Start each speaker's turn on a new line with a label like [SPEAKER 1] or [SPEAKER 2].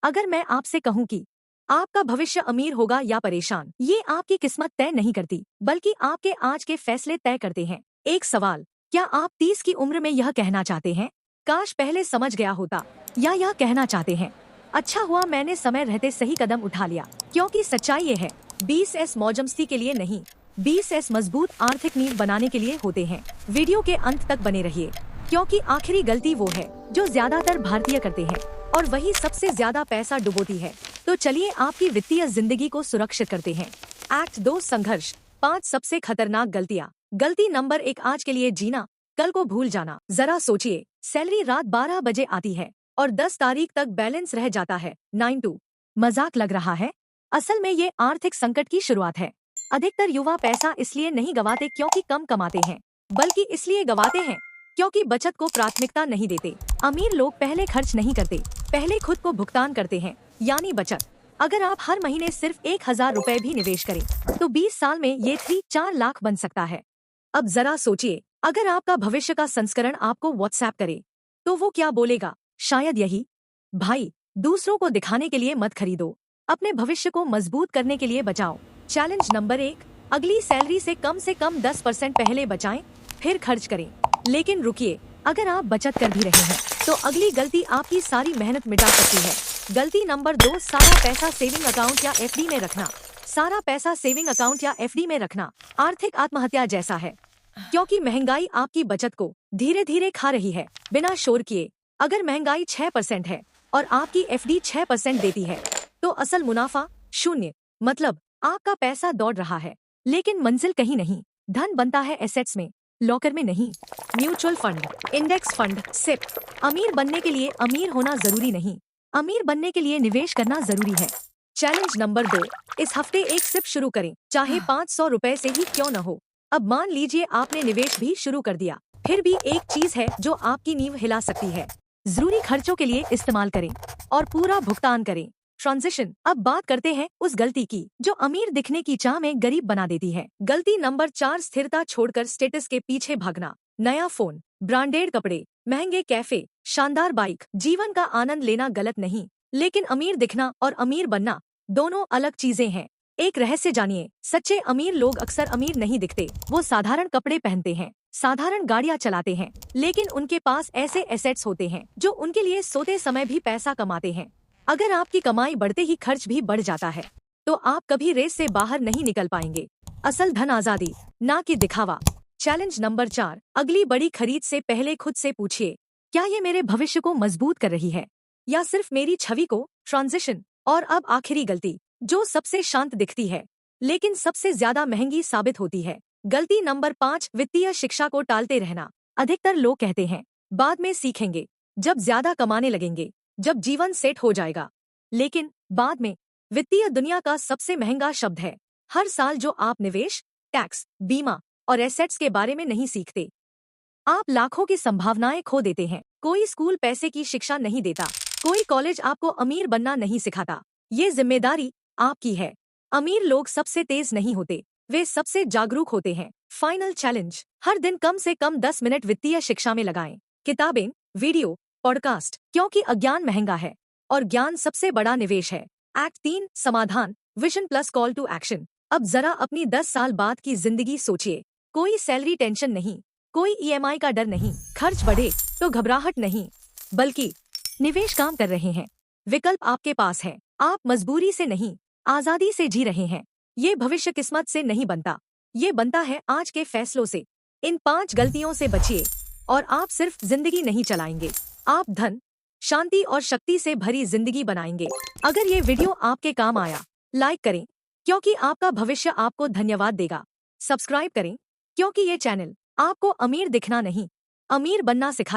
[SPEAKER 1] अगर मैं आपसे कहूँ कि आपका भविष्य अमीर होगा या परेशान, ये आपकी किस्मत तय नहीं करती, बल्कि आपके आज के फैसले तय करते हैं। एक सवाल, क्या आप 30 की उम्र में यह कहना चाहते हैं, काश पहले समझ गया होता, या यह कहना चाहते हैं, अच्छा हुआ मैंने समय रहते सही कदम उठा लिया? क्योंकि सच्चाई ये है, 20S मौजमस्ती के लिए नहीं, 20S मजबूत आर्थिक नींव बनाने के लिए होते हैं। वीडियो के अंत तक बने रहिए, क्योंकि आखिरी गलती वो है जो ज्यादातर भारतीय करते हैं, और वही सबसे ज्यादा पैसा डुबोती है। तो चलिए आपकी वित्तीय जिंदगी को सुरक्षित करते हैं। एक्ट 2 संघर्ष। 5 सबसे खतरनाक गलतियाँ। गलती नंबर 1, आज के लिए जीना, कल को भूल जाना। जरा सोचिए, सैलरी रात 12 बजे आती है और 10 तारीख तक बैलेंस रह जाता है। 9 to। मजाक लग रहा है? असल में ये आर्थिक संकट की शुरुआत है। अधिकतर युवा पैसा इसलिए नहीं गवाते क्योंकि कम कमाते हैं, बल्कि इसलिए गवाते हैं क्योंकि बचत को प्राथमिकता नहीं देते। अमीर लोग पहले खर्च नहीं करते, पहले खुद को भुगतान करते हैं, यानी बचत। अगर आप हर महीने सिर्फ 1000 रुपए भी निवेश करें, तो 20 साल में ये 4 लाख बन सकता है। अब जरा सोचिए, अगर आपका भविष्य का संस्करण आपको व्हाट्सएप करे, तो वो क्या बोलेगा? शायद यही, भाई, दूसरों को दिखाने के लिए मत खरीदो, अपने भविष्य को मजबूत करने के लिए बचाओ। चैलेंज नंबर 1, अगली सैलरी से कम 10% पहले बचाएं, फिर खर्च करें। लेकिन रुकिए, अगर आप बचत कर भी रहे हैं, तो अगली गलती आपकी सारी मेहनत मिटा सकती है। गलती नंबर 2, सारा पैसा सेविंग अकाउंट या एफडी में रखना। सारा पैसा सेविंग अकाउंट या एफडी में रखना आर्थिक आत्महत्या जैसा है, क्योंकि महंगाई आपकी बचत को धीरे धीरे खा रही है। बिना शोर किए, अगर महंगाई 6% है और आपकी एफडी 6% देती है, तो असल मुनाफा 0। मतलब आपका पैसा दौड़ रहा है, लेकिन मंजिल कहीं नहीं। धन बनता है एसेट्स में, लॉकर में नहीं। Mutual fund, index fund, SIP. अमीर बनने के लिए अमीर होना जरूरी नहीं, अमीर बनने के लिए निवेश करना जरूरी है। चैलेंज नंबर 2, इस हफ्ते एक सिप शुरू करें, चाहे 500 रुपए से ही क्यों न हो। अब मान लीजिए आपने निवेश भी शुरू कर दिया, फिर भी एक चीज है जो आपकी नींव हिला सकती है। जरूरी खर्चों के लिए इस्तेमाल करें और पूरा भुगतान करें। ट्रांजिशन। अब बात करते हैं उस गलती की जो अमीर दिखने की चाह में गरीब बना देती है। गलती नंबर 4, स्थिरता छोड़कर स्टेटस के पीछे भागना। नया फोन, ब्रांडेड कपड़े, महंगे कैफे, शानदार बाइक। जीवन का आनंद लेना गलत नहीं, लेकिन अमीर दिखना और अमीर बनना दोनों अलग चीजें हैं। एक रहस्य जानिए, सच्चे अमीर लोग अक्सर अमीर नहीं दिखते। वो साधारण कपड़े पहनते हैं, साधारण गाड़ियां चलाते हैं, लेकिन उनके पास ऐसे एसेट्स होते हैं जो उनके लिए सोते समय भी पैसा कमाते हैं। अगर आपकी कमाई बढ़ते ही खर्च भी बढ़ जाता है, तो आप कभी रेस से बाहर नहीं निकल पाएंगे। असल धन आजादी, ना कि दिखावा। चैलेंज नंबर 4, अगली बड़ी खरीद से पहले खुद से पूछिए, क्या ये मेरे भविष्य को मजबूत कर रही है या सिर्फ मेरी छवि को? ट्रांजिशन। और अब आखिरी गलती, जो सबसे शांत दिखती है लेकिन सबसे ज्यादा महंगी साबित होती है। गलती नंबर 5, वित्तीय शिक्षा को टालते रहना। अधिकतर लोग कहते हैं बाद में सीखेंगे, जब ज्यादा कमाने लगेंगे, जब जीवन सेट हो जाएगा। लेकिन बाद में वित्तीय दुनिया का सबसे महंगा शब्द है। हर साल जो आप निवेश, टैक्स, बीमा और एसेट्स के बारे में नहीं सीखते, आप लाखों की संभावनाएं खो देते हैं। कोई स्कूल पैसे की शिक्षा नहीं देता, कोई कॉलेज आपको अमीर बनना नहीं सिखाता। ये जिम्मेदारी आपकी है। अमीर लोग सबसे तेज नहीं होते, वे सबसे जागरूक होते हैं। फाइनल चैलेंज, हर दिन कम से कम 10 मिनट वित्तीय शिक्षा में लगाएं। किताबें, वीडियो, पॉडकास्ट, क्योंकि अज्ञान महंगा है और ज्ञान सबसे बड़ा निवेश है। एक्ट 3, समाधान, vision plus call to action. अब जरा अपनी 10 साल बाद की जिंदगी सोचिए। कोई सैलरी टेंशन नहीं, कोई ईएमआई का डर नहीं, खर्च बढ़े तो घबराहट नहीं, बल्कि निवेश काम कर रहे हैं। विकल्प आपके पास है, आप मजबूरी से नहीं, आजादी से जी रहे हैं। ये भविष्य किस्मत से नहीं बनता, ये बनता है आज के फैसलों से। इन 5 गलतियों से बचिए और आप सिर्फ जिंदगी नहीं चलाएंगे, आप धन, शांति और शक्ति से भरी जिंदगी बनाएंगे। अगर ये वीडियो आपके काम आया, लाइक करें, क्योंकि आपका भविष्य आपको धन्यवाद देगा। सब्सक्राइब करें, क्योंकि ये चैनल आपको अमीर दिखना नहीं, अमीर बनना सिखा